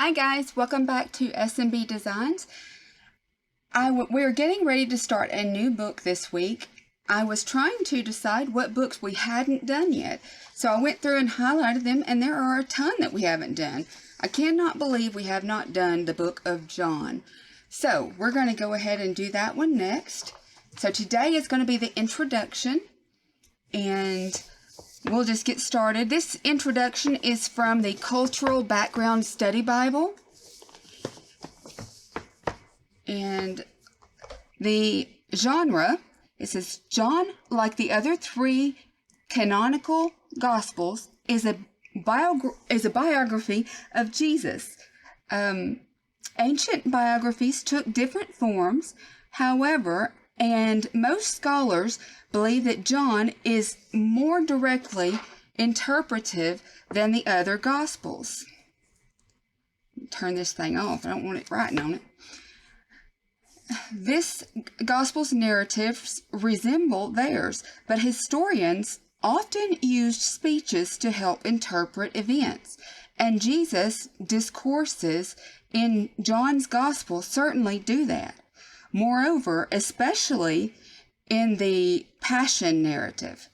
Hi guys, welcome back to SMB Designs. We're getting ready to start a new book this week. I was trying to decide what books we hadn't done yet, so I went through and highlighted them, and there are a ton that we haven't done. I cannot believe we have not done the book of John. So we're going to go ahead and do that one next. So today is going to be the introduction, and we'll just get started. This introduction is from the Cultural Background Study Bible. And the genre, it says, John, like the other three canonical Gospels, is a biography of Jesus. Ancient biographies took different forms, however, and most scholars believe that John is more directly interpretive than the other Gospels. Turn this thing off. I don't want it writing on it. This Gospel's narratives resemble theirs, but historians often used speeches to help interpret events, and Jesus' discourses in John's Gospel certainly do that. Moreover, especially in the Passion narrative,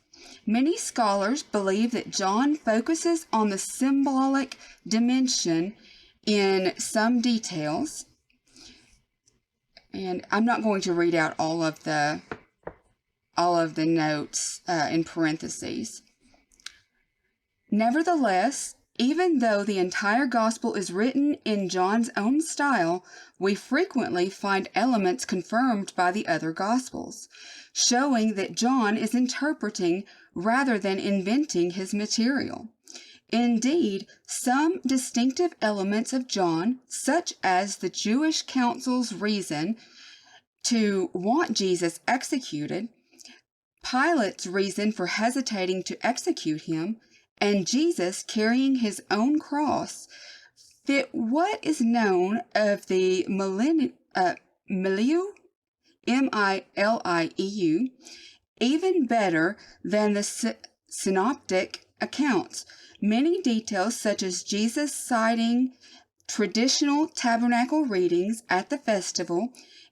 many scholars believe that John focuses on the symbolic dimension in some details. And I'm not going to read out all of the notes in parentheses. Nevertheless, even though the entire gospel is written in John's own style, we frequently find elements confirmed by the other gospels, showing that John is interpreting rather than inventing his material. Indeed, some distinctive elements of John, such as the Jewish council's reason to want Jesus executed, Pilate's reason for hesitating to execute him, and Jesus carrying his own cross, fit what is known of the Milieu, M-I-L-I-E-U, even better than the synoptic accounts. Many details, such as Jesus citing traditional tabernacle readings at the festival,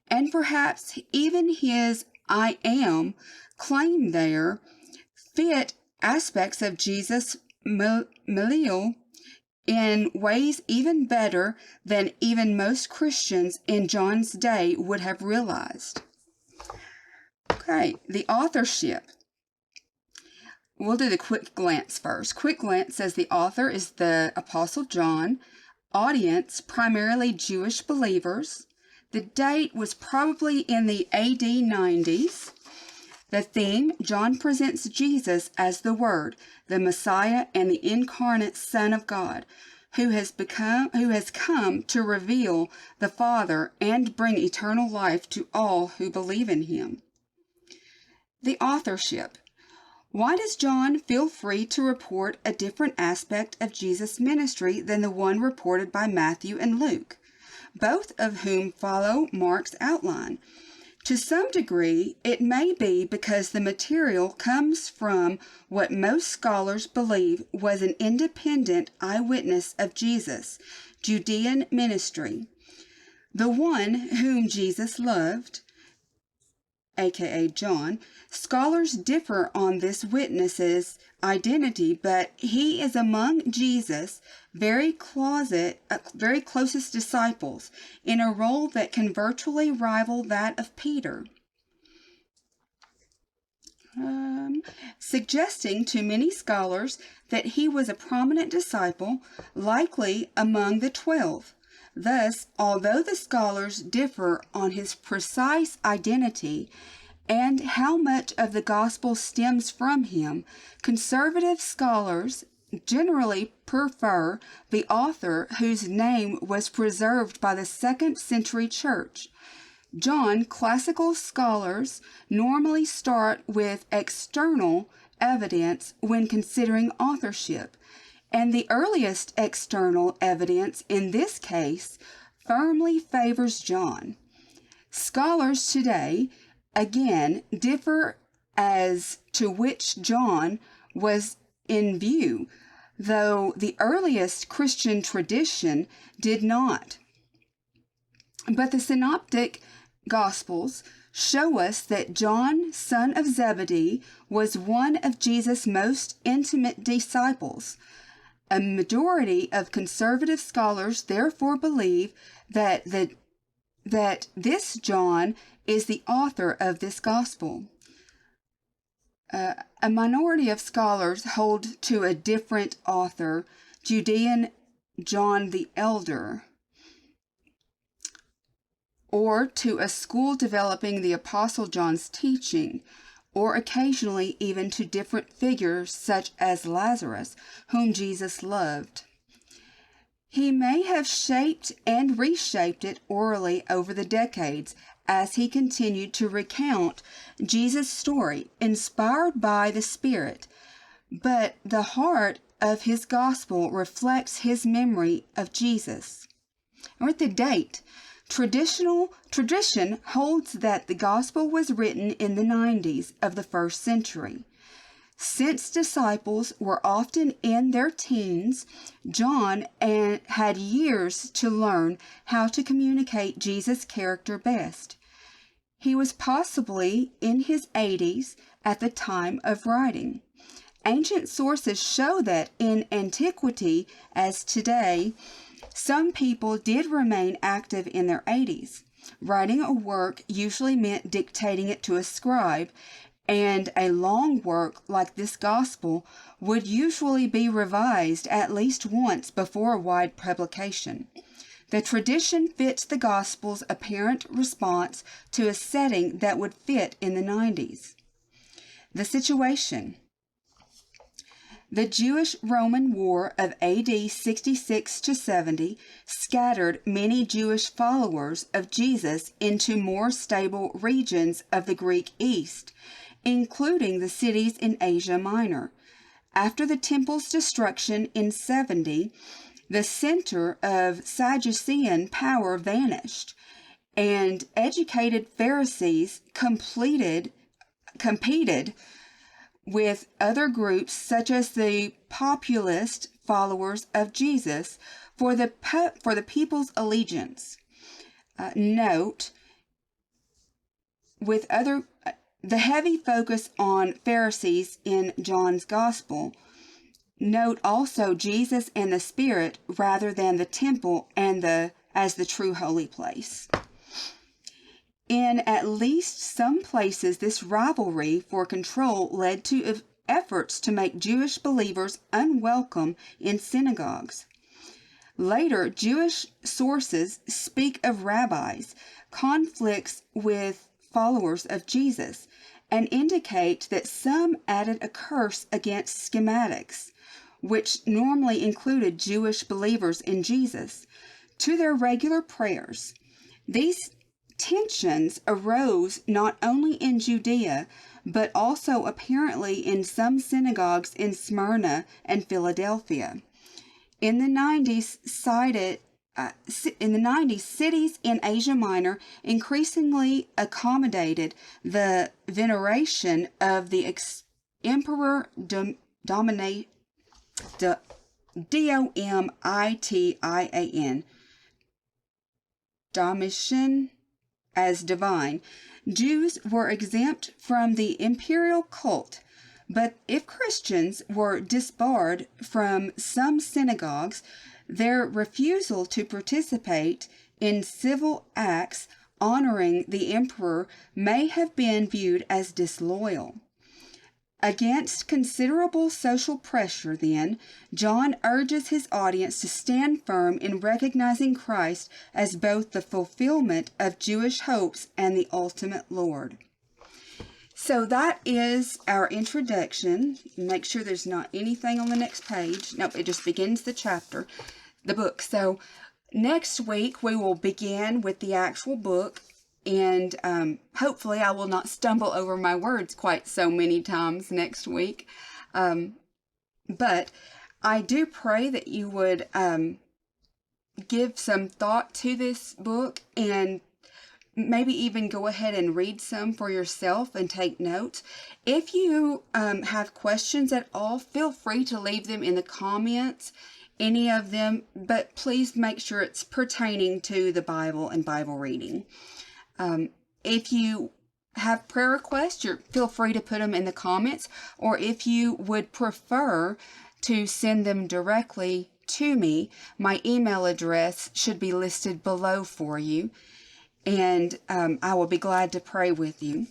and perhaps even his I am claim there, fit aspects of Jesus' milieu in ways even better than even most Christians in John's day would have realized. Okay, the authorship. We'll do the quick glance first. Quick glance says the author is the Apostle John. Audience, primarily Jewish believers. The date was probably in the AD 90s. The theme, John presents Jesus as the Word, the Messiah, and the incarnate Son of God, who has come to reveal the Father and bring eternal life to all who believe in him. The authorship. Why does John feel free to report a different aspect of Jesus' ministry than the one reported by Matthew and Luke, both of whom follow Mark's outline? To some degree, it may be because the material comes from what most scholars believe was an independent eyewitness of Jesus' Judean ministry, the one whom Jesus loved, aka John. Scholars differ on this witness's identity, but he is among Jesus' very closest disciples in a role that can virtually rival that of Peter, suggesting to many scholars that he was a prominent disciple, likely among the 12. Thus, although the scholars differ on his precise identity and how much of the gospel stems from him, conservative scholars generally prefer the author whose name was preserved by the 2nd century church. John, classical scholars normally start with external evidence when considering authorship, and the earliest external evidence in this case firmly favors John. Scholars today, again, differ as to which John was in view. though the earliest Christian tradition did not. But the Synoptic Gospels show us that John, son of Zebedee, was one of Jesus' most intimate disciples. A majority of conservative scholars therefore believe that this John is the author of this gospel. A minority of scholars hold to a different author, Judean John the Elder, or to a school developing the Apostle John's teaching, or occasionally even to different figures such as Lazarus, whom Jesus loved. He may have shaped and reshaped it orally over the decades as he continued to recount Jesus' story, inspired by the Spirit, but the heart of his gospel reflects his memory of Jesus. Or at the date, tradition holds that the gospel was written in the 90s of the first century. Since disciples were often in their teens, John had years to learn how to communicate Jesus' character best. He was possibly in his 80s at the time of writing. Ancient sources show that in antiquity, as today, some people did remain active in their 80s. Writing a work usually meant dictating it to a scribe, and a long work like this gospel would usually be revised at least once before wide publication. The tradition fits the gospel's apparent response to a setting that would fit in the 90s. The situation. The Jewish-Roman War of AD 66 to 70 scattered many Jewish followers of Jesus into more stable regions of the Greek East, including the cities in Asia Minor. After the temple's destruction in 70, the center of Sadducean power vanished, and educated Pharisees competed with other groups such as the populist followers of Jesus for the people's allegiance. Note, the heavy focus on Pharisees in John's Gospel. Note also Jesus and the Spirit rather than the temple as the true holy place. In at least some places, this rivalry for control led to efforts to make Jewish believers unwelcome in synagogues. Later, Jewish sources speak of rabbis' conflicts with followers of Jesus and indicate that some added a curse against schismatics, which normally included Jewish believers in Jesus, to their regular prayers. These tensions arose not only in Judea, but also apparently in some synagogues in Smyrna and Philadelphia. In the 90s, cities in Asia Minor increasingly accommodated the veneration of the Emperor Domitian, Domitian, as divine. Jews were exempt from the imperial cult, but if Christians were disbarred from some synagogues, their refusal to participate in civil acts honoring the emperor may have been viewed as disloyal. Against considerable social pressure, then, John urges his audience to stand firm in recognizing Christ as both the fulfillment of Jewish hopes and the ultimate Lord. So that is our introduction. Make sure there's not anything on the next page. Nope, it just begins the book. So next week we will begin with the actual book. And hopefully I will not stumble over my words quite so many times next week. But I do pray that you would give some thought to this book and maybe even go ahead and read some for yourself and take notes. If you have questions at all, feel free to leave them in the comments, any of them, but please make sure it's pertaining to the Bible and Bible reading. If you have prayer requests, feel free to put them in the comments, or if you would prefer to send them directly to me, my email address should be listed below for you, and I will be glad to pray with you.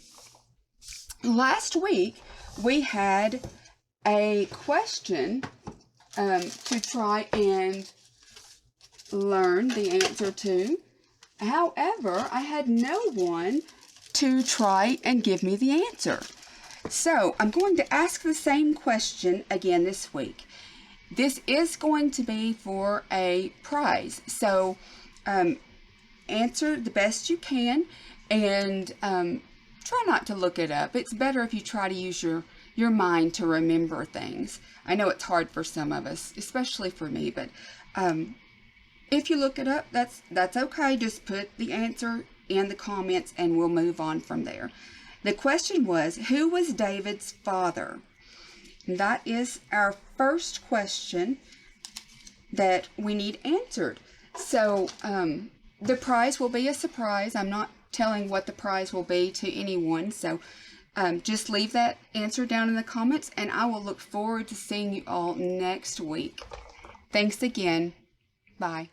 Last week, we had a question to try and learn the answer to. However, I had no one to try and give me the answer. So I'm going to ask the same question again this week. This is going to be for a prize. So answer the best you can, and try not to look it up. It's better if you try to use your mind to remember things. I know it's hard for some of us, especially for me, but if you look it up, that's okay. Just put the answer in the comments and we'll move on from there. The question was, who was David's father? And that is our first question that we need answered. So the prize will be a surprise. I'm not telling what the prize will be to anyone. So just leave that answer down in the comments, and I will look forward to seeing you all next week. Thanks again. Bye.